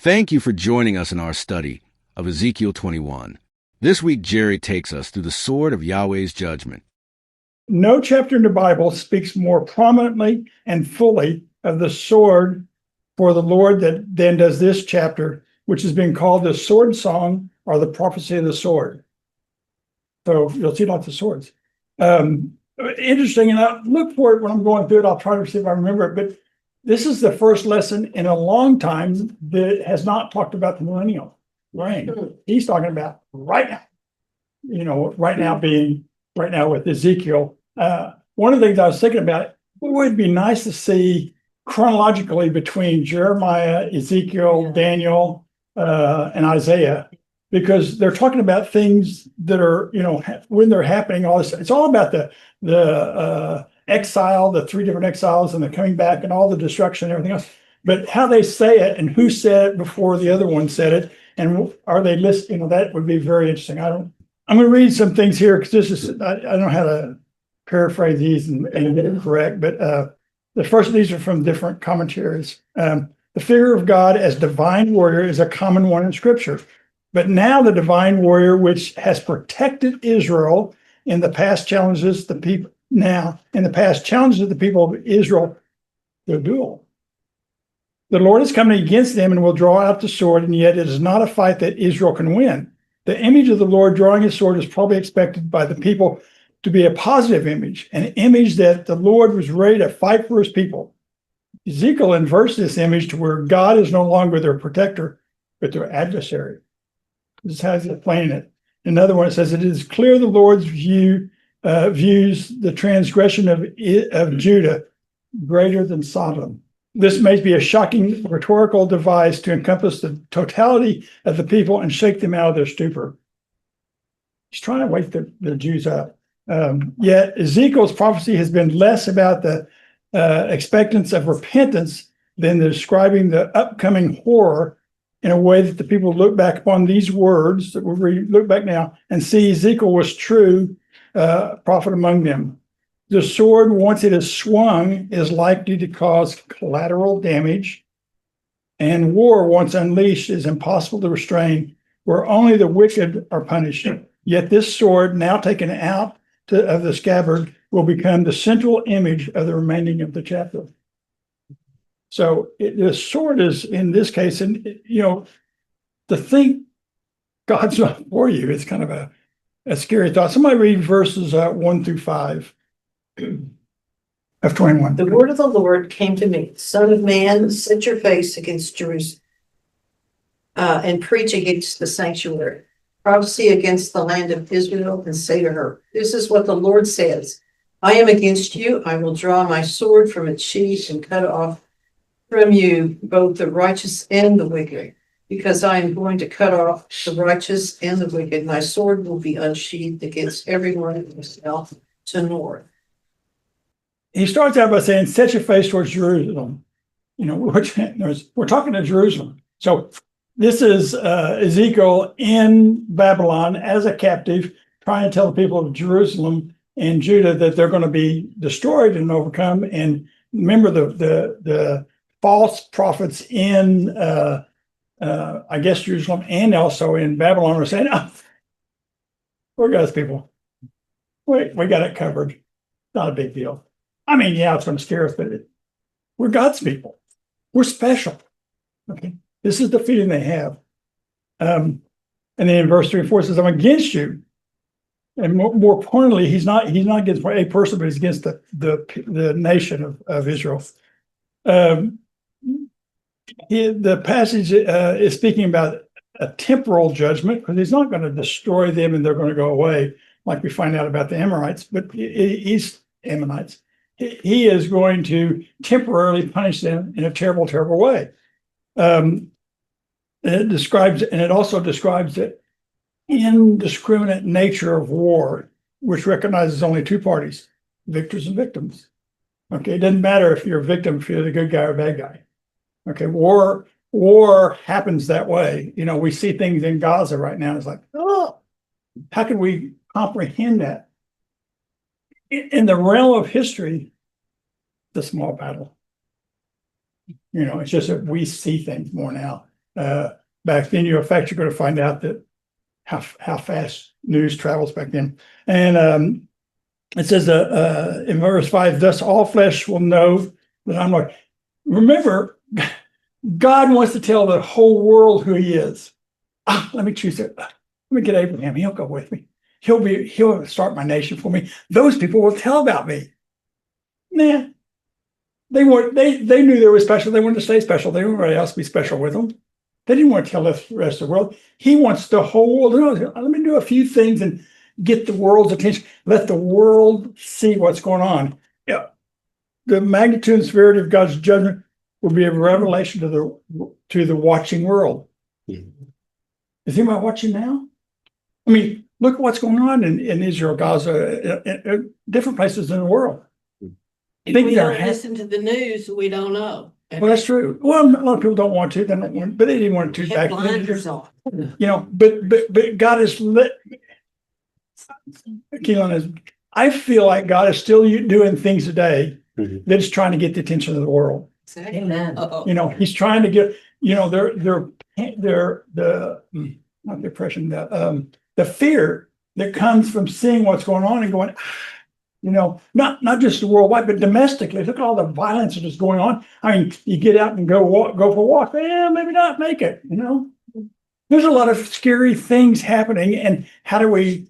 Thank you for joining us in our study of Ezekiel 21. This week, Jerry takes us through the sword of Yahweh's judgment. No chapter in the Bible speaks more prominently and fully of the sword for the Lord than does this chapter, which has been called the sword song or the prophecy of the sword. So you'll see lots of swords. Interesting, and I'll look for it when I'm going through it. I'll try to see if I remember it, but this is the first lesson in a long time that has not talked about the millennial reign. He's talking about right now, right now being right now with Ezekiel. One of the things I was thinking about, it would be nice to see chronologically between Jeremiah, Ezekiel, Daniel, and Isaiah, because they're talking about things that are, when they're happening, all this. It's all about the exile, the three different exiles and the coming back and all the destruction and everything else. But how they say it and who said it before the other one said it, and are they listening? That would be very interesting. I'm going to read some things here because this is, I don't know how to paraphrase these and get it correct, but the first of these are from different commentaries. The figure of God as divine warrior is a common one in Scripture. But now the divine warrior, which has protected Israel in the past, challenges the people of Israel to a duel. The Lord is coming against them and will draw out the sword, and yet it is not a fight that Israel can win. The image of the Lord drawing his sword is probably expected by the people to be a positive image, an image that the Lord was ready to fight for his people. Ezekiel inverts this image to where God is no longer their protector, but their adversary. This is how he's explaining it. Another one, it says, it is clear the Lord's views the transgression of Judah greater than Sodom. This may be a shocking rhetorical device to encompass the totality of the people and shake them out of their stupor. He's trying to wake the Jews up. Yet Ezekiel's prophecy has been less about the expectance of repentance than describing the upcoming horror in a way that the people look back upon these words that we look back now and see Ezekiel was true prophet among them. The sword, once it is swung, is likely to cause collateral damage, and war, once unleashed, is impossible to restrain, where only the wicked are punished. Yet this sword, now taken out of the scabbard, will become the central image of the remaining of the chapter. So the sword is, in this case, and to think God's not for you is kind of a scary thought. Somebody read verses 1 through 5 of 21. The word of the Lord came to me, Son of man, set your face against Jerusalem and preach against the sanctuary. Prophecy against the land of Israel, and say to her, this is what the Lord says. I am against you. I will draw my sword from its sheath and cut off from you both the righteous and the wicked, because I am going to cut off the righteous and the wicked. My sword will be unsheathed against everyone from south to north. He starts out by saying, set your face towards Jerusalem. We're talking to Jerusalem. So this is Ezekiel in Babylon as a captive, trying to tell the people of Jerusalem and Judah that they're going to be destroyed and overcome. And remember the false prophets in, I guess, Jerusalem and also in Babylon are saying, oh, we're God's people. We got it covered. Not a big deal. I mean, yeah, it's going to scare us, but we're God's people. We're special. Okay. This is the feeling they have. And then in verse 3 and 4 it says, I'm against you. And more pointedly, he's not against a person, but he's against the nation of Israel. The passage is speaking about a temporal judgment, because he's not going to destroy them and they're going to go away, like we find out about the Amorites, but he's Ammonites. He is going to temporarily punish them in a terrible, terrible way. It also describes the indiscriminate nature of war, which recognizes only two parties, victors and victims. Okay, it doesn't matter if you're a victim, if you're the good guy or bad guy. Okay, war happens that way. We see things in Gaza right now. It's like, oh, how can we comprehend that? In the realm of history, it's a small battle. It's just that we see things more now. back then. In fact, you're going to find out that how fast news travels back then. And it says in verse 5, thus all flesh will know that I'm Lord. Remember, God wants to tell the whole world who he is. Let me choose it. Let me get Abraham. He'll go with me. He'll start my nation for me. Those people will tell about me. Nah. They knew they were special. They wanted to stay special. They didn't want anybody else to be special with them. They didn't want to tell the rest of the world. He wants the whole world to know. Let me do a few things and get the world's attention. Let the world see what's going on. Yeah. The magnitude and severity of God's judgment will be a revelation to the watching world. Mhm. Is anybody watching now? I mean, look at what's going on in Israel, Gaza, in different places in the world. If we don't listen to the news, we don't know. Well, that's true. Well, a lot of people don't want to. They don't want, but they didn't want to Have back blinders then. on. But God has lit. Keelan is. I feel like God is still doing things today Mhm. that is trying to get the attention of the world. Amen. He's trying to get. They're not depression. The fear that comes from seeing what's going on and going. Not just worldwide, but domestically. Look at all the violence that is going on. I mean, you get out and go for a walk. Maybe not make it. There's a lot of scary things happening. And how do we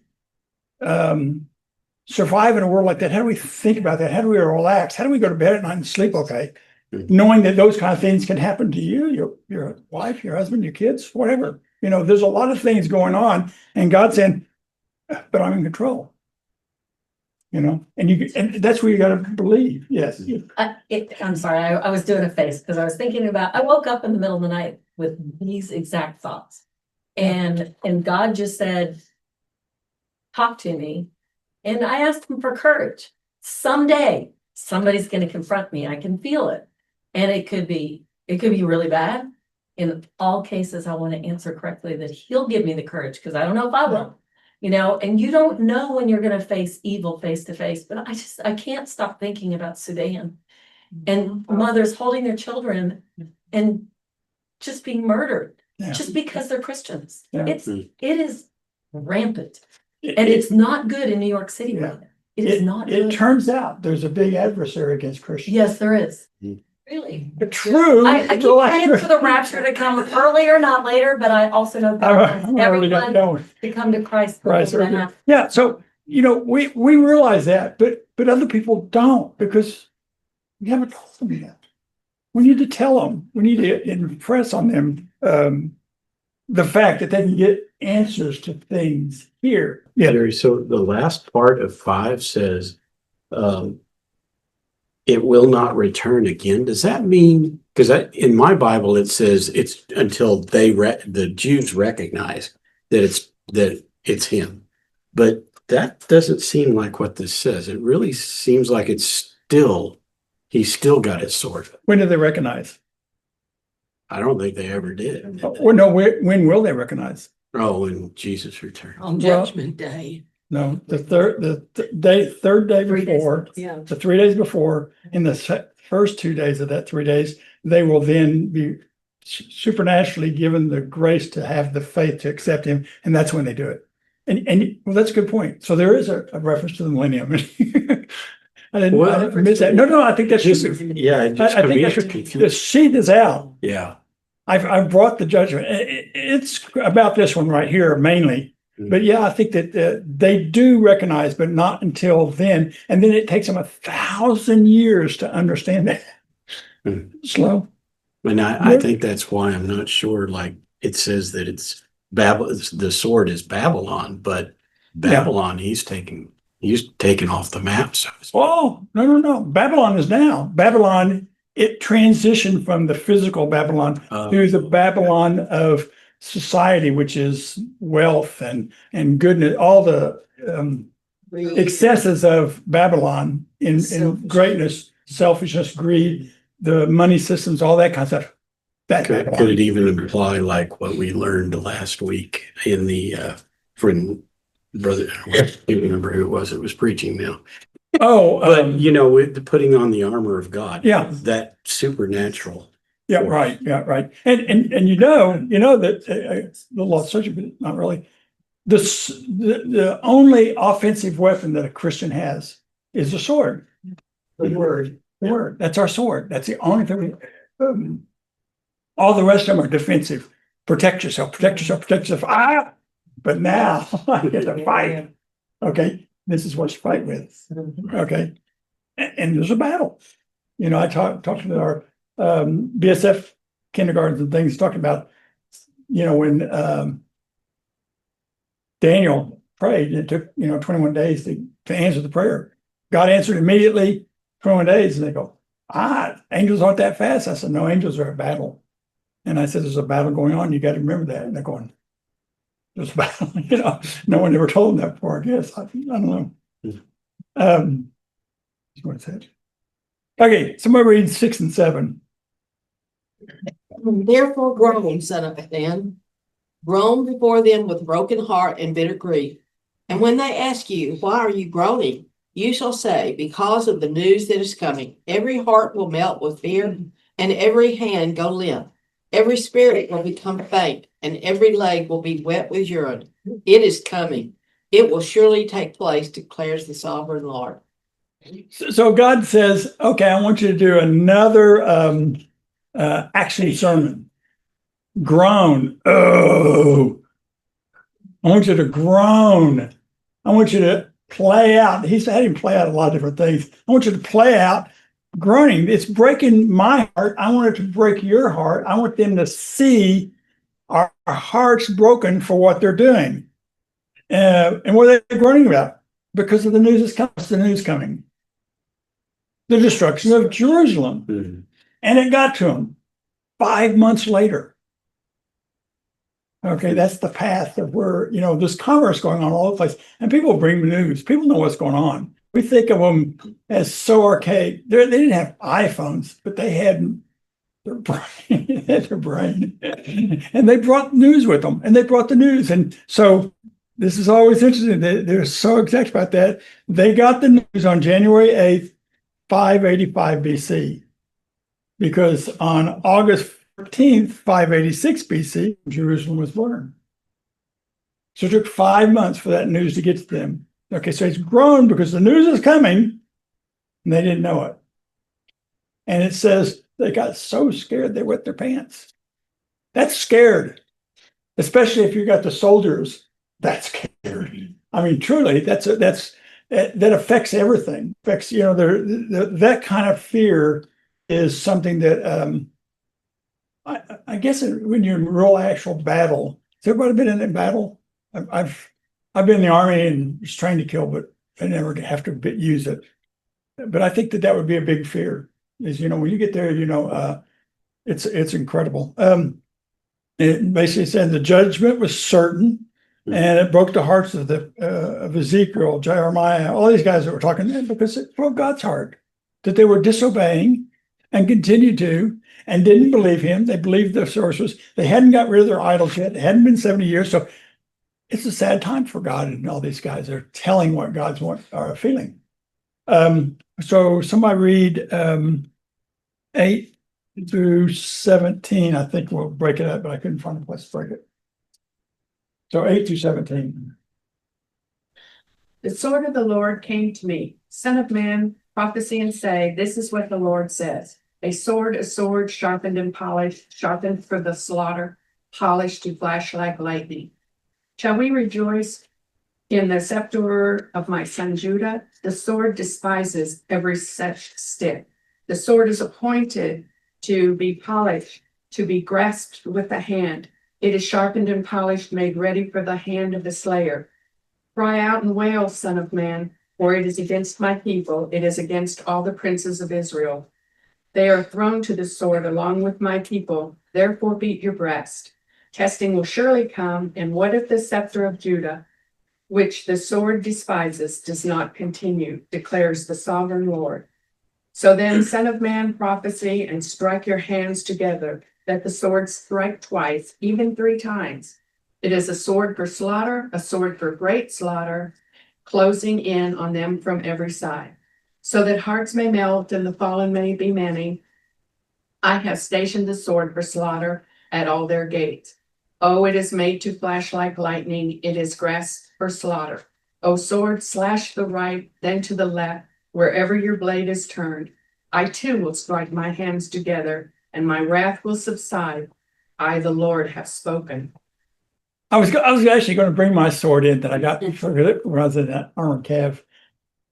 survive in a world like that? How do we think about that? How do we relax? How do we go to bed at night and sleep okay? Knowing that those kind of things can happen to you, your wife, your husband, your kids, whatever. There's a lot of things going on, and God's saying, but I'm in control. And that's where you got to believe. Yes. I'm sorry, I was doing a face because I was thinking about, I woke up in the middle of the night with these exact thoughts. And God just said, talk to me. And I asked him for courage. Someday somebody's going to confront me. I can feel it. And it could be really bad. In all cases, I want to answer correctly that he'll give me the courage because I don't know if I will. And you don't know when you're going to face evil face to face, but I can't stop thinking about Sudan and mothers holding their children and just being murdered just because they're Christians. Yeah. It is rampant, and it's not good in New York City right now. It is not good. It turns out there's a big adversary against Christians. Yes, there is. Really? True. I keep praying for the rapture to come earlier, not later, but I also know God wants everyone to come to Christ. Yeah. So, we realize that, but other people don't because we haven't told them yet. We need to tell them. We need to impress on them the fact that they can get answers to things here. Yeah. Jerry, so the last part of 5 says, it will not return again. Does that mean, because in my Bible, it says it's until the Jews recognize that it's him. But that doesn't seem like what this says. It really seems like he's still got his sword. When do they recognize? I don't think they ever did. Well, no, when will they recognize? Oh, when Jesus returns. On Judgment Day. No, the third day before, Yeah. the 3 days before, in the first 2 days of that 3 days, they will then be supernaturally given the grace to have the faith to accept him, and that's when they do it. And well, that's a good point. So there is a reference to the millennium. I didn't miss that. No, I think that's Just, true. yeah, it just I think could that's be true. The seed is out. Yeah. I've brought the judgment. It's about this one right here mainly. But yeah, I think that they do recognize, but not until then. And then it takes them 1,000 years to understand that. Slow. And I think that's why I'm not sure, like it says that it's the sword is Babylon, but Babylon, he's taken off the map. So Oh, no. Babylon is now. Babylon, it transitioned from the physical Babylon to the Babylon of society, which is wealth and goodness, all the excesses of Babylon in greatness, selfishness, greed, the money systems, all that kind of stuff. could it even imply like what we learned last week in the from brother? I can't remember who it was preaching now. Oh, But with the putting on the armor of God, yeah, that supernatural Yeah, right. Yeah, right. And you know that the law of subject, but not really. The only offensive weapon that a Christian has is a sword. The word. The word. That's our sword. That's the only thing. All the rest of them are defensive. Protect yourself. Protect yourself. Protect yourself. Ah! But now I get to fight. Okay, this is what you fight with. Okay, and there's a battle. I talked to our BSF kindergartens and things, talking about, when Daniel prayed, it took 21 days to answer the prayer. God answered immediately, 21 days, and they go, angels aren't that fast. I said, no, angels are at battle. And I said, there's a battle going on. You got to remember that. And they're going, there's a battle. No one ever told them that before, I guess. I don't know. That's what it said. Okay, somebody read 6 and 7. Therefore groan, son of man, groan before them with broken heart and bitter grief. And when they ask you, why are you groaning? You shall say, because of the news that is coming. Every heart will melt with fear, and every hand go limp. Every spirit will become faint, and every leg will be wet with urine. It is coming. It will surely take place, declares the sovereign Lord. So God says, okay, I want you to do another action sermon. Groan. Oh, I want you to groan. I want you to play out. He's had him play out a lot of different things. I want you to play out groaning. It's breaking my heart. I want it to break your heart. I want them to see our hearts broken for what they're doing. And what are they groaning about? Because of the news is coming. What's the news coming? The destruction of Jerusalem. Mm-hmm. And it got to them 5 months later. Okay, that's the path of where, there's commerce going on all over the place. And people bring news. People know what's going on. We think of them as so archaic. They didn't have iPhones, but they had their brain. Their brain. And they brought news with them. And they brought the news. And so this is always interesting. They're so exact about that. They got the news on January 8th, 585 BC. Because on August 14th, 586 BC, Jerusalem was burned. So it took 5 months for that news to get to them. Okay, so it's grown because the news is coming, and they didn't know it. And it says they got so scared they wet their pants. That's scared, especially if you got the soldiers. That's scared. I mean, truly, that affects everything. Affects, that kind of fear is something that I guess when you're in real actual battle. Has everybody been in a battle? I've been in the army and was trained to kill, but I never have to use it. But I think that would be a big fear. Is when you get there, it's incredible. It basically said the judgment was certain, and it broke the hearts of of Ezekiel, Jeremiah, all these guys that were talking, because it broke God's heart that they were disobeying and continued to, and didn't believe him. They believed their sorcerers. They hadn't got rid of their idols yet. It hadn't been 70 years. So it's a sad time for God, and all these guys are telling what God's are feeling. So somebody read 8 through 17. I think we'll break it up, but I couldn't find a place to break it. So 8 through 17. The sword of the Lord came to me. Son of man, prophesy and say, this is what the Lord says. A sword, sharpened and polished, sharpened for the slaughter, polished to flash like lightning. Shall we rejoice in the scepter of my son Judah? The sword despises every such stick. The sword is appointed to be polished, to be grasped with the hand. It is sharpened and polished, made ready for the hand of the slayer. Cry out and wail, son of man, for it is against my people. It is against all the princes of Israel. They are thrown to the sword along with my people. Therefore beat your breast. Testing will surely come. And what if the scepter of Judah, which the sword despises, does not continue, declares the sovereign Lord. So then, son of man, prophesy and strike your hands together, that the sword strike twice, even 3 times. It is a sword for slaughter, a sword for great slaughter, closing in on them from every side, so that hearts may melt and the fallen may be many. I have stationed the sword for slaughter at all their gates. Oh, it is made to flash like lightning. It is grasped for slaughter. O sword, slash the right, then to the left, wherever your blade is turned. I too will strike my hands together, and my wrath will subside. I, the Lord, have spoken. I was actually going to bring my sword in that I got for it when I was in that armored cav,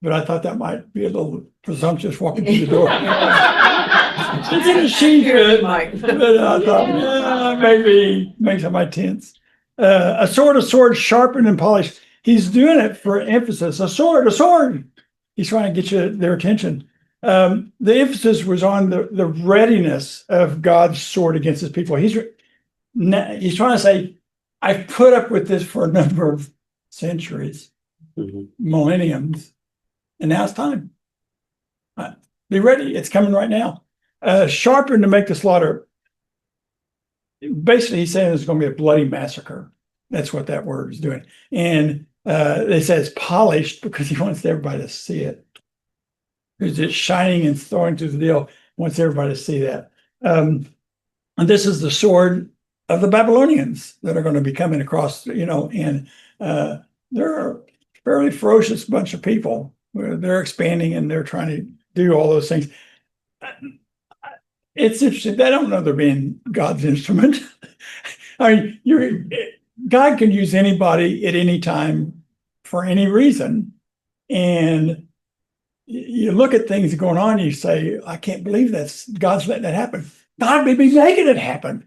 but I thought that might be a little presumptuous walking through the door. It's in a sheath, but I thought maybe make somebody tense. A sword sharpened and polished. He's doing it for emphasis. A sword. He's trying to get their attention. The emphasis was on the readiness of God's sword against his people. He's trying to say, I've put up with this for a number of centuries, millenniums, and now it's time. Be ready. It's coming right now. Sharpened to make the slaughter. Basically, he's saying there's going to be a bloody massacre. That's what that word is doing. And they say it's polished because he wants everybody to see it. Because it's shining and throwing through the deal. Wants everybody to see that. And this is the sword of the Babylonians that are going to be coming across, and they're a fairly ferocious bunch of people. They're expanding and they're trying to do all those things. It's interesting. They don't know they're being God's instrument. I mean, God can use anybody at any time for any reason. And you look at things going on, you say, I can't believe God's letting that happen. God may be making it happen.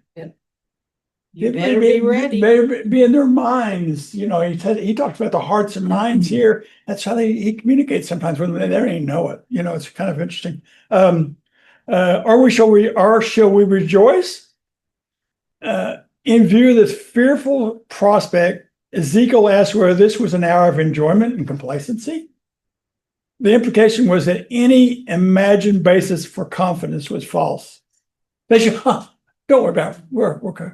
You better be ready. Better be in their minds. He talks about the hearts and minds here. That's how he communicates sometimes when they don't even know it. It's kind of interesting. Shall we rejoice? In view of this fearful prospect, Ezekiel asked whether this was an hour of enjoyment and complacency. The implication was that any imagined basis for confidence was false. They should, don't worry about it. We're okay.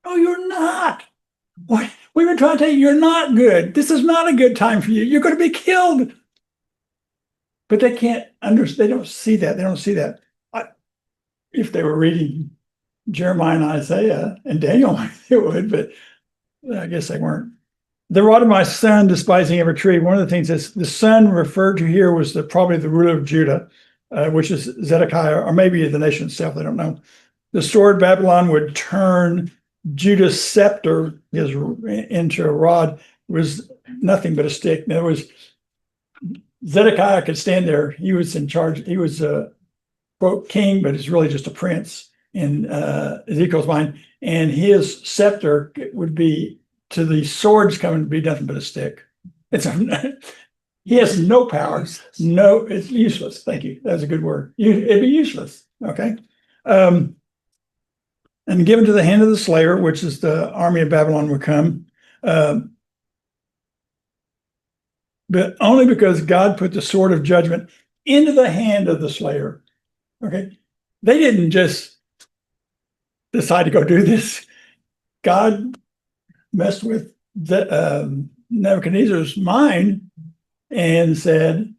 No, you're not. What? We've been trying to tell you, you're not good. This is not a good time for you. You're going to be killed. But they can't understand. They don't see that. They don't see that. If they were reading Jeremiah and Isaiah and Daniel, they would, but I guess they weren't. The rod of my son, despising every tree. One of the things is the son referred to here was probably the ruler of Judah, which is Zedekiah, or maybe the nation itself. They don't know. The sword Babylon would turn Judah's scepter into a rod. Was nothing but a stick. In other words, Zedekiah could stand there. He was in charge. He was quote king, but he's really just a prince in Ezekiel's mind. And his scepter would be to the swords coming to be nothing but a stick. He has no power. No, it's useless. Thank you. That's a good word. It'd be useless. Okay. And given to the hand of the slayer, which is the army of Babylon would come. But only because God put the sword of judgment into the hand of the slayer. Okay. They didn't just decide to go do this. God messed with Nebuchadnezzar's mind and said,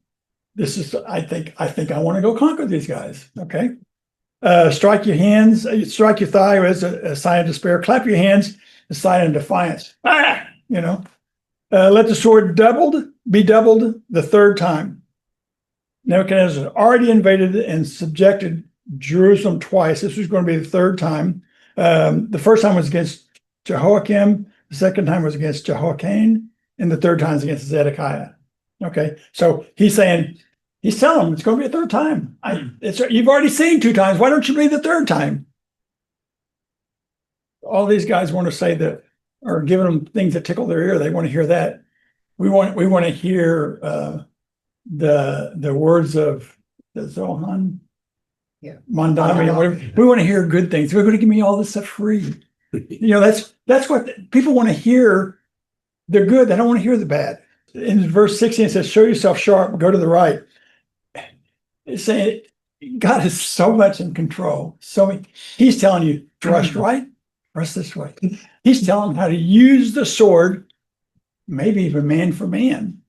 I think I want to go conquer these guys. Okay. Strike your hands, strike your thigh as a sign of despair, clap your hands, a sign of defiance. Let the sword be doubled the third time. Nebuchadnezzar already invaded and subjected Jerusalem twice. This was going to be the third time. The first time was against Jehoiakim. The second time was against Jehoiakim. And the third time is against Zedekiah. Okay. So he's telling them it's going to be a third time. You've already seen 2 times. Why don't you believe the third time? All these guys want to say that, or giving them things that tickle their ear. They want to hear that. We want to hear the words of the Zohan, Mandami, whatever. We want to hear good things. We're going to give me all this stuff free. That's what people want to hear. The good. They don't want to hear the bad. In verse 16, it says, "Show yourself sharp. Go to the right." It's saying God is so much in control. He's telling you, thrust right, thrust this way. He's telling them how to use the sword, maybe even man for man,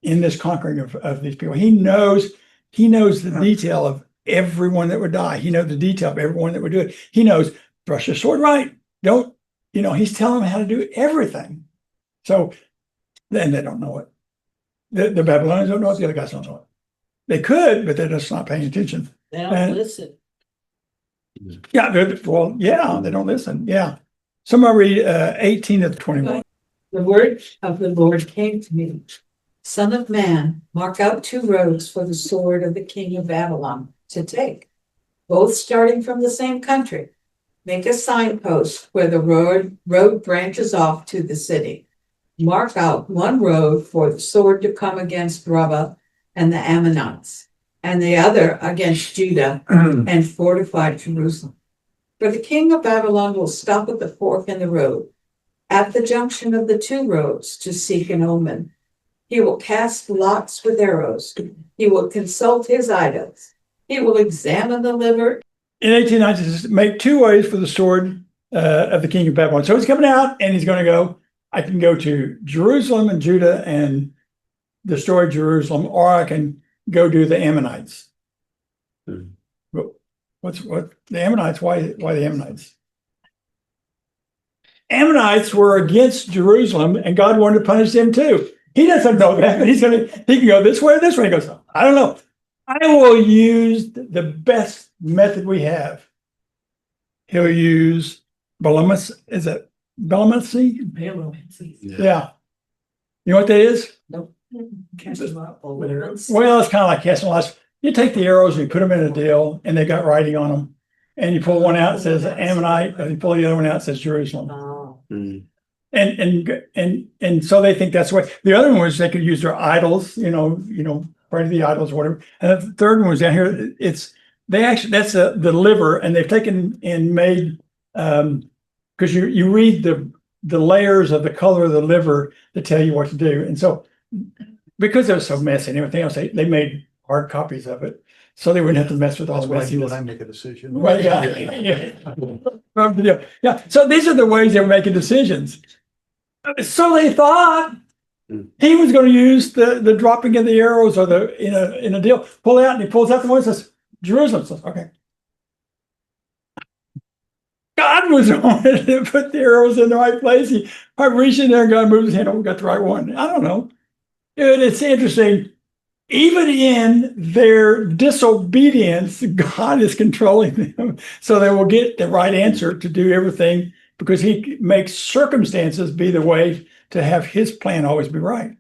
in this conquering of these people. He knows the detail of everyone that would die. He knows the detail of everyone that would do it. He knows, thrust your sword right. Don't, he's telling them how to do everything. So then they don't know it. The Babylonians don't know it. The other guys don't know it. They could, but they're just not paying attention. They don't And- listen. Yeah, they don't listen. Yeah. Somebody read 18 to 21. The word of the Lord came to me. Son of man, mark out 2 roads for the sword of the king of Babylon to take, both starting from the same country. Make a signpost where the road branches off to the city. Mark out 1 road for the sword to come against Rabbah and the Ammonites, and the other against Judah and fortify Jerusalem. For the king of Babylon will stop at the fork in the road, at the junction of the 2 roads, to seek an omen. He will cast lots with arrows. He will consult his idols. He will examine the liver. In 1890, it says, make 2 ways for the sword of the king of Babylon. So he's coming out and he's going to go, I can go to Jerusalem and Judah and destroy Jerusalem, or I can go do the Ammonites. But what the Ammonites? Why the Ammonites? Ammonites were against Jerusalem, and God wanted to punish them too. He doesn't know that, but he can go this way or this way. He goes, I don't know. I will use the best method we have. He'll use Balamas. Is it Balamacy? Yeah. You know what that is? Nope. Well, it's kind of like casting lots. You take the arrows and you put them in a deal, and they got writing on them. And you pull one out, it says Ammonite, and you pull the other one out, it says Jerusalem. Oh. And so they think that's what the other one was. They could use their idols, pray to the idols, or whatever. And the third one was down here. That's the liver, and they've taken and made because you read the layers of the color of the liver to tell you what to do. And so because it was so messy and everything else, they made hard copies of it, so they wouldn't have to mess with all the messiness. When I make a decision. Right, yeah. So these are the ways they were making decisions. So they thought he was going to use the dropping of the arrows or in a deal, pull out, and he pulls out the one that says Jerusalem. Says, okay. God was wanting to put the arrows in the right place. He reached in there and God moved his hand over, got the right one. I don't know. Dude, it's interesting. Even in their disobedience, God is controlling them so they will get the right answer to do everything, because he makes circumstances be the way to have his plan always be right.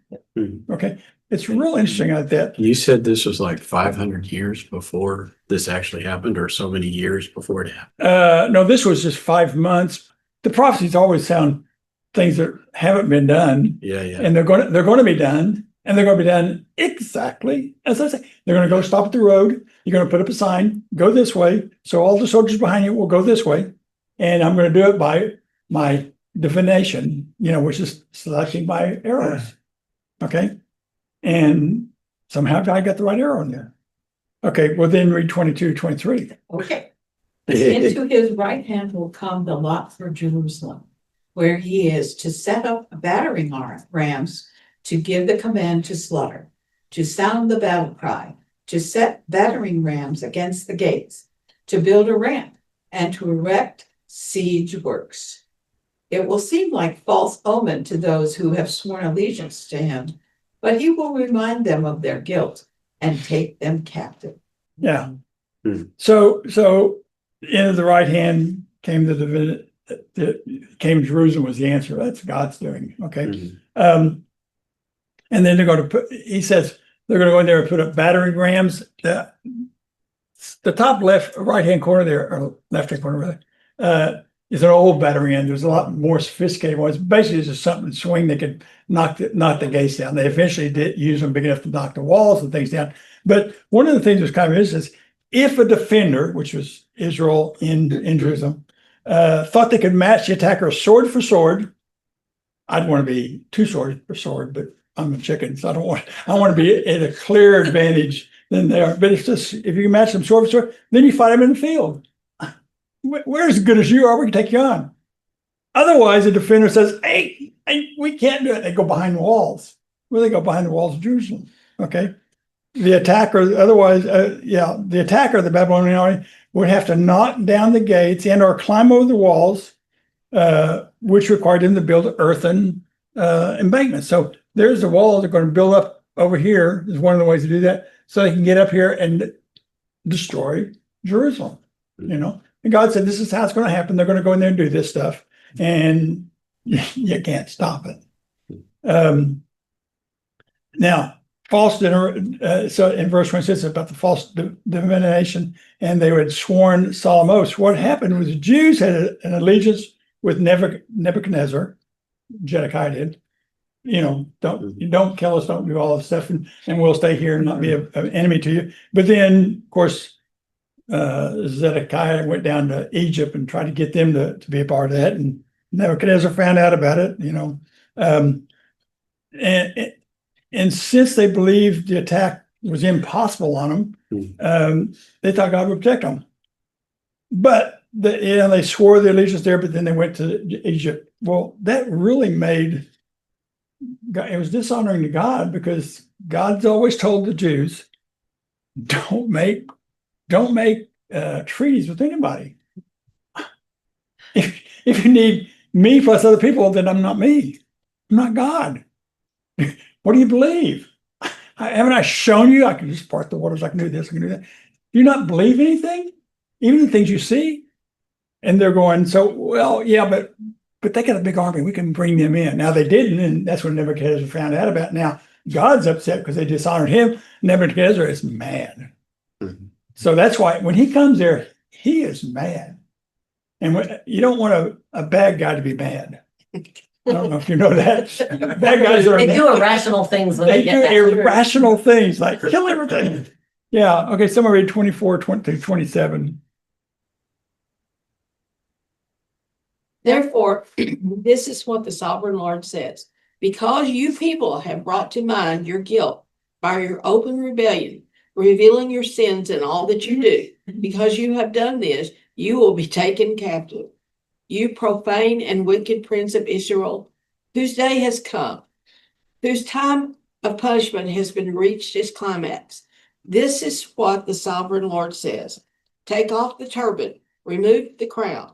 Okay. It's real interesting like that. You said this was like 500 years before this actually happened, or so many years before it happened? No, this was just 5 months. The prophecies always sound things that haven't been done. Yeah. And they're going to be done. And they're going to be done exactly as I say. They're going to go stop at the road. You're going to put up a sign, go this way. So all the soldiers behind you will go this way. And I'm going to do it by my divination, which is selecting my arrows. Okay. And somehow God got the right arrow in there. Okay. Well, then read 22, 23. Okay. Into his right hand will come the lot for Jerusalem, where he is to set up battering rams, to give the command to slaughter, to sound the battle cry, to set battering rams against the gates, to build a ramp, and to erect siege works. It will seem like false omen to those who have sworn allegiance to him, but he will remind them of their guilt and take them captive. Yeah. So in the right hand came came Jerusalem was the answer. That's God's doing. Okay. And then they're going to he says they're going to go in there and put up battering rams. The top right-hand corner there, or left-hand corner rather, is an old battering ram. There's a lot more sophisticated ones. Basically, it's just something swing that could knock the gates down. They eventually did use them big enough to knock the walls and things down. But one of the things that's kind of is if a defender, which was Israel in Jerusalem, thought they could match the attacker sword for sword, I'd want to be 2 sword for sword, but I'm a chicken, so I want to be at a clear advantage than they are. But it's just, if you can match them sword for sword, then you fight them in the field. We're as good as you are, we can take you on. Otherwise, the defender says, hey, we can't do it. They go behind the walls. Well, they go behind the walls of Jerusalem. Okay. the attacker, otherwise, the attacker of the Babylonian army would have to knock down the gates and or climb over the walls, which required them to build earthen embankments. So there's the walls they're going to build up over here is one of the ways to do that, so they can get up here and destroy Jerusalem. And God said, this is how it's going to happen. They're going to go in there and do this stuff, and you can't stop it. Now, so in verse 26 about the false divination, and they had sworn solemn oaths. What happened was the Jews had an allegiance with Nebuchadnezzar. Zedekiah did. Don't kill us, don't do all this stuff, and we'll stay here and not be an enemy to you. But then, of course, Zedekiah went down to Egypt and tried to get them to be a part of that, and Nebuchadnezzar found out about it. And since they believed the attack was impossible on them, they thought God would protect them. But they swore their allegiance there, but then they went to Egypt. Well, that really made God, it was dishonoring to God, because God's always told the Jews, don't make treaties with anybody. If you need me plus other people, then I'm not me. I'm not God. What do you believe? Haven't I shown you I can just part the waters, I can do this, I can do that? Do you not believe anything? Even the things you see? And they're going, but they got a big army. We can bring them in. Now they didn't, and that's what Nebuchadnezzar found out about. Now God's upset because they dishonored him. Nebuchadnezzar is mad. So that's why when he comes there, he is mad. And you don't want a bad guy to be mad. I don't know if you know that. Bad guys they do irrational things when they get do that irrational things like kill everything. Yeah. Okay. Somewhere read 24 through 27. Therefore, this is what the sovereign Lord says. Because you people have brought to mind your guilt by your open rebellion, revealing your sins in all that you do, because you have done this, you will be taken captive. You profane and wicked prince of Israel, whose day has come, whose time of punishment has been reached its climax. This is what the sovereign Lord says. Take off the turban, remove the crown.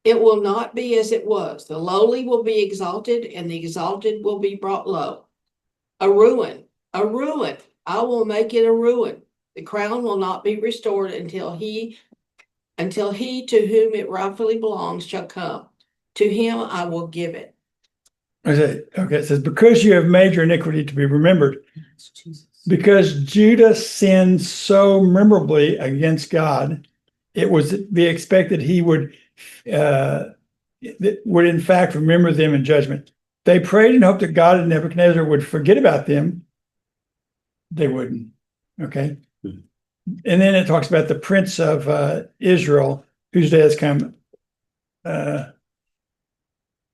It will not be as it was. The lowly will be exalted, and the exalted will be brought low. A ruin. I will make it a ruin. The crown will not be restored until he to whom it rightfully belongs shall come. To him I will give it. Okay, it says, because you have made your iniquity to be remembered, because Judah sinned so memorably against God, it was to be expected he would in fact remember them in judgment. They prayed and hoped that God and Nebuchadnezzar would forget about them. They wouldn't. Okay. And then it talks about the prince of Israel, whose day has come.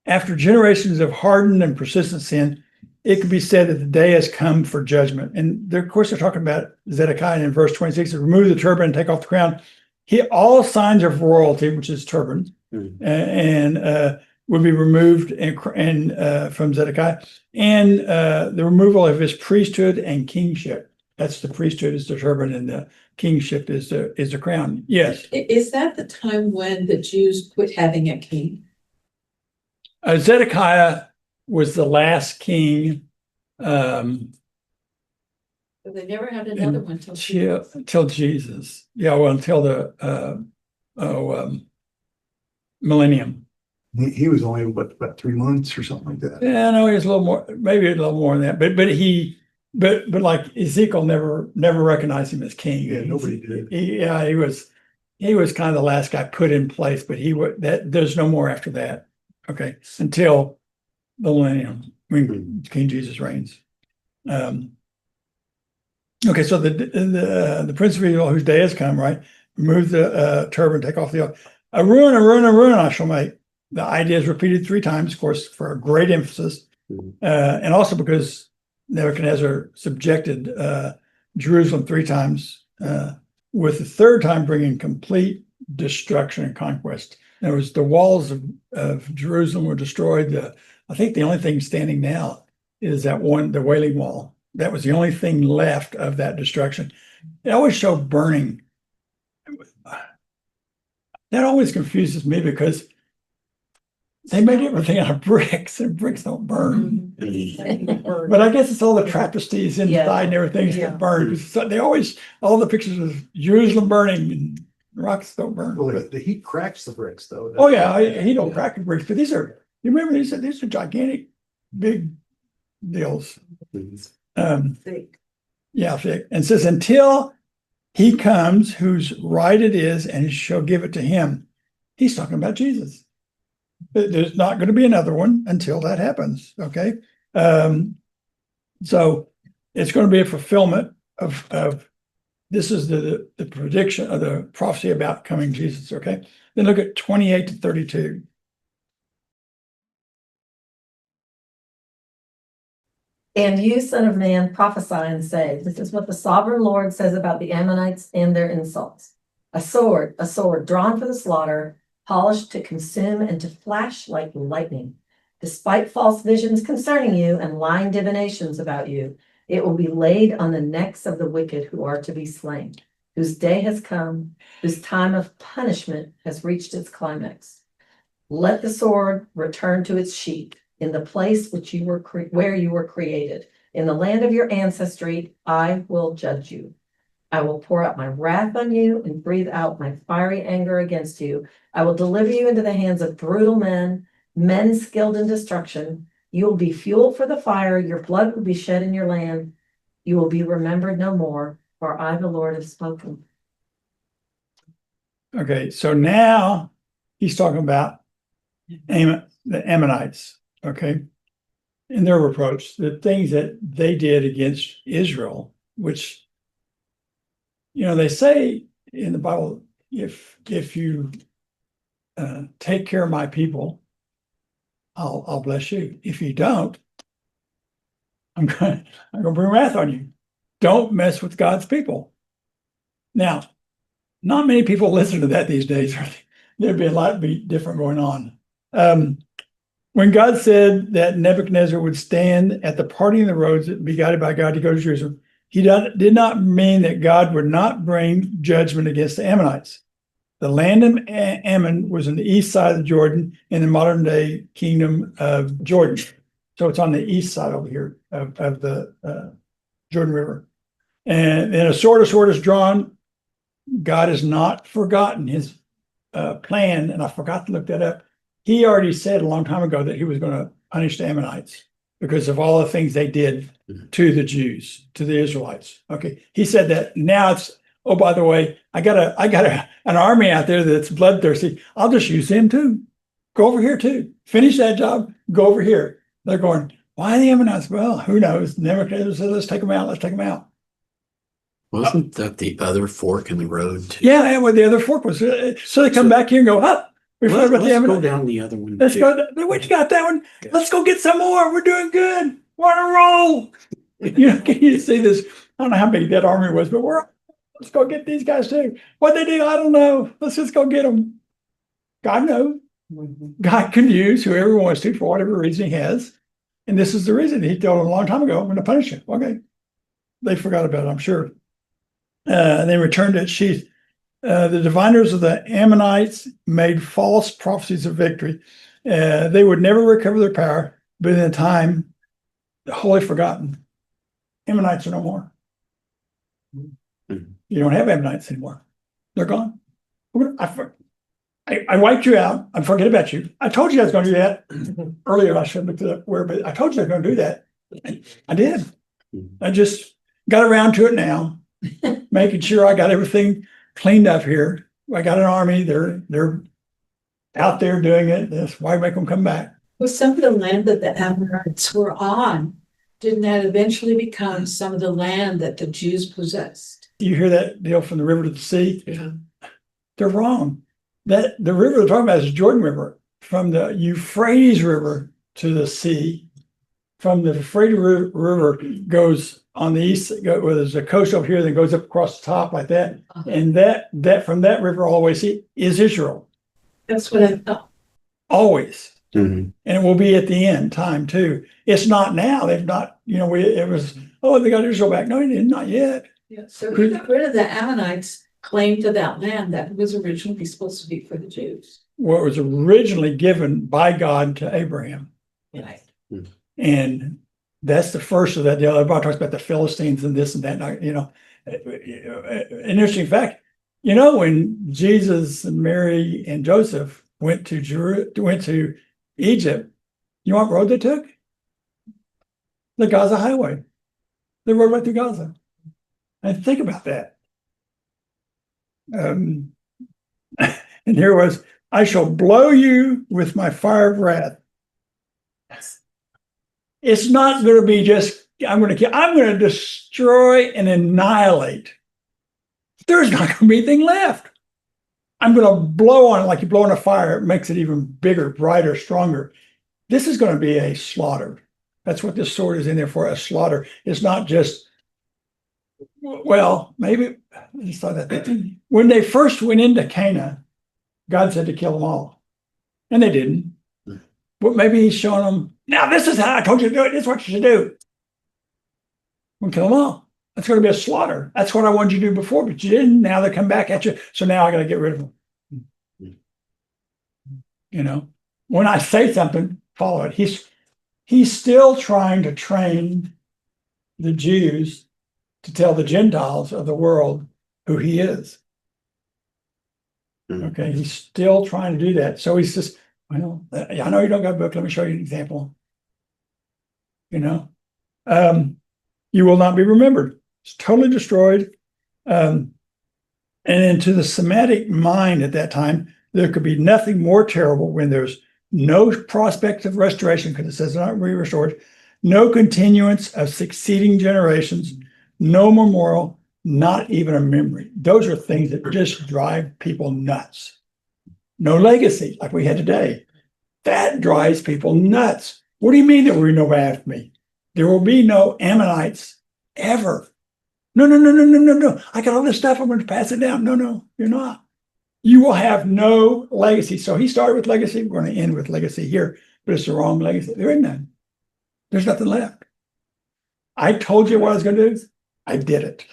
After generations of hardened and persistent sin, it could be said that the day has come for judgment. And of course, they're talking about Zedekiah in verse 26, remove the turban and take off the crown. All signs of royalty, which is turban, and would be removed and from Zedekiah, and the removal of his priesthood and kingship. That's the priesthood is the turban, and the kingship is the crown. Yes. Is that the time when the Jews quit having a king? Zedekiah was the last king. But they never had another one Till Jesus. Yeah, well, until the millennium. He was only about 3 months or something like that. Yeah, no, he was a little more, maybe a little more than that. But like Ezekiel never recognized him as king. Yeah, nobody did. He was kind of the last guy put in place, but there's no more after that. Okay, until the millennium when King Jesus reigns. Okay, so the prince of Israel, whose day has come, right? Remove the turban, take off the oath. A ruin I shall make. The idea is repeated 3 times, of course, for a great emphasis, and also because Nebuchadnezzar subjected Jerusalem 3 times, with the 3rd time bringing complete destruction and conquest. In other words, the walls of Jerusalem were destroyed. I think the only thing standing now is the Wailing Wall. That was the only thing left of that destruction. It always showed burning. That always confuses me because they made everything out of bricks, and bricks don't burn. But I guess it's all the Trappist's inside and everything that burns. So they always, all the pictures of Jerusalem burning and rocks don't burn. Well, the heat cracks the bricks though. Oh yeah, he don't crack the bricks, but these are, you remember these are gigantic, big deals. Thick. Yeah, thick. And says, until he comes, whose right it is, and shall give it to him. He's talking about Jesus. There's not going to be another one until that happens. Okay. So it's going to be a fulfillment of this is the prediction of the prophecy about coming Jesus. Okay. Then look at 28 to 32. And you, son of man, prophesy and say, this is what the sovereign Lord says about the Ammonites and their insults. A sword drawn for the slaughter, polished to consume and to flash like lightning. Despite false visions concerning you and lying divinations about you, it will be laid on the necks of the wicked who are to be slain, whose day has come, whose time of punishment has reached its climax. Let the sword return to its sheath in the place which you were where you were created. In the land of your ancestry, I will judge you. I will pour out my wrath on you and breathe out my fiery anger against you. I will deliver you into the hands of brutal men, men skilled in destruction. You will be fuel for the fire. Your blood will be shed in your land. You will be remembered no more, for I, the Lord, have spoken. Okay, so now he's talking about the Ammonites, okay, and their reproach, the things that they did against Israel, which, you know, they say in the Bible, if you take care of my people, I'll bless you. If you don't, I'm gonna bring wrath on you. Don't mess with God's people. Now, not many people listen to that these days. There'd be a lot different going on. When God said that Nebuchadnezzar would stand at the parting of the roads and be guided by God to go to Jerusalem, he did not mean that God would not bring judgment against the Ammonites. The land of Ammon was on the east side of the Jordan in the modern day kingdom of Jordan. So it's on the east side over here of the Jordan River. And then a sword is drawn. God has not forgotten his plan, and I forgot to look that up. He already said a long time ago that he was going to punish the Ammonites because of all the things they did to the Jews, to the Israelites. Okay, he said that. Now it's, oh, by the way, I got an army out there that's bloodthirsty. I'll just use them too. Go over here too. Finish that job. Go over here. They're going, why the Ammonites? Well, who knows? Nebuchadnezzar said, let's take them out. Let's take them out. Wasn't that the other fork in the road? Too? Yeah, well, the other fork was. So they come back here and go, up. Let's go down the other one. Let's go. What you got that one? Let's go get some more. We're doing good. We're on a roll. You know, can you see this? I don't know how big that army was, but let's go get these guys too. What they do, I don't know. Let's just go get them. God knows. God can use whoever he wants to for whatever reason he has. And this is the reason he told them a long time ago, I'm going to punish you. Okay. They forgot about it, I'm sure. They returned to its sheath. The diviners of the Ammonites made false prophecies of victory. They would never recover their power, but in the time, wholly forgotten. Ammonites are no more. You don't have Ammonites anymore. They're gone. I wiped you out. I forget about you. I told you I was going to do that earlier. I should have looked it up where, but I told you I was going to do that. I did. I just got around to it now, making sure I got everything cleaned up here. I got an army. They're out there doing it. That's why make them come back. Well, some of the land that the Amorites were on, didn't that eventually become some of the land that the Jews possessed? You hear that deal from the river to the sea? Yeah. They're wrong. That the river they're talking about is the Jordan River. From the Euphrates River to the sea. From the Euphrates River goes on the east, where there's a coast over here that goes up across the top like that. And that from that river all the way see is Israel. That's what I thought. Always. Mhm. And it will be at the end time too. It's not now. They've not, it was, oh, they got Israel back. No, they did not yet. Yeah, so he got rid of the Ammonites' claim to that land that was originally supposed to be for the Jews. What was originally given by God to Abraham. Right. And that's the first of that. The other talks about the Philistines and this and that. An interesting fact, when Jesus and Mary and Joseph went to Egypt, you know what road they took? The Gaza highway. They rode right through Gaza. And think about that. And here was, I shall blow you with my fire of wrath. It's not going to be just, I'm going to destroy and annihilate. There's not going to be anything left. I'm going to blow on it like you blow on a fire. It makes it even bigger, brighter, stronger. This is going to be a slaughter. That's what this sword is in there for, a slaughter. It's not just, well, maybe, I just thought that. When they first went into Canaan, God said to kill them all. And they didn't. But maybe he's showing them, now this is how I told you to do it. This is what you should do. We'll kill them all. That's going to be a slaughter. That's what I wanted you to do before, but you didn't. Now they come back at you. So now I got to get rid of them. When I say something, follow it. He's still trying to train the Jews to tell the Gentiles of the world who he is. Okay, he's still trying to do that. So he's just, well, I know you don't got a book. Let me show you an example. You will not be remembered. It's totally destroyed. And then to the Semitic mind at that time, there could be nothing more terrible when there's no prospect of restoration, because it says not be restored, no continuance of succeeding generations, no memorial, not even a memory. Those are things that just drive people nuts. No legacy, like we had today. That drives people nuts. What do you mean there will be no after me? There will be no Ammonites ever. No. I got all this stuff. I'm going to pass it down. No, you're not. You will have no legacy. So he started with legacy. We're going to end with legacy here, but it's the wrong legacy. There ain't none. There's nothing left. I told you what I was going to do. I did it.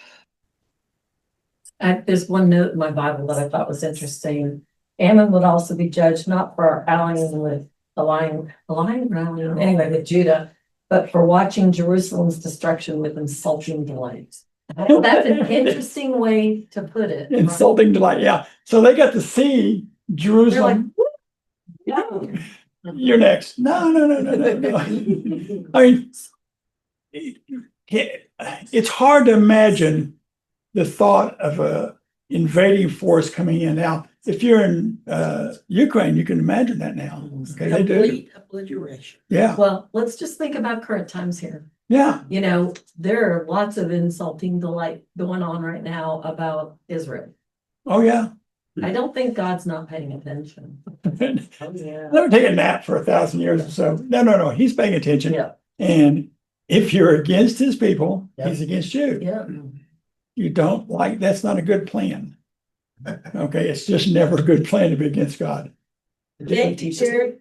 There's one note in my Bible that I thought was interesting. Ammon would also be judged not for allying with with Judah, but for watching Jerusalem's destruction with insulting delight. That's an interesting way to put it. Insulting delight, yeah. So they got to see Jerusalem. No. You're next. No. I mean, it's hard to imagine the thought of a invading force coming in. Now, if you're in Ukraine, you can imagine that now. Okay, they do. Complete obliteration. Yeah. Well, let's just think about current times here. Yeah. There are lots of insulting delight going on right now about Israel. Oh, yeah. I don't think God's not paying attention. Never take a nap for 1,000 years or so. No. He's paying attention. Yeah. And if you're against his people, Yeah. he's against you. Yeah. You don't like, that's not a good plan. Okay, it's just never a good plan to be against God. Jared,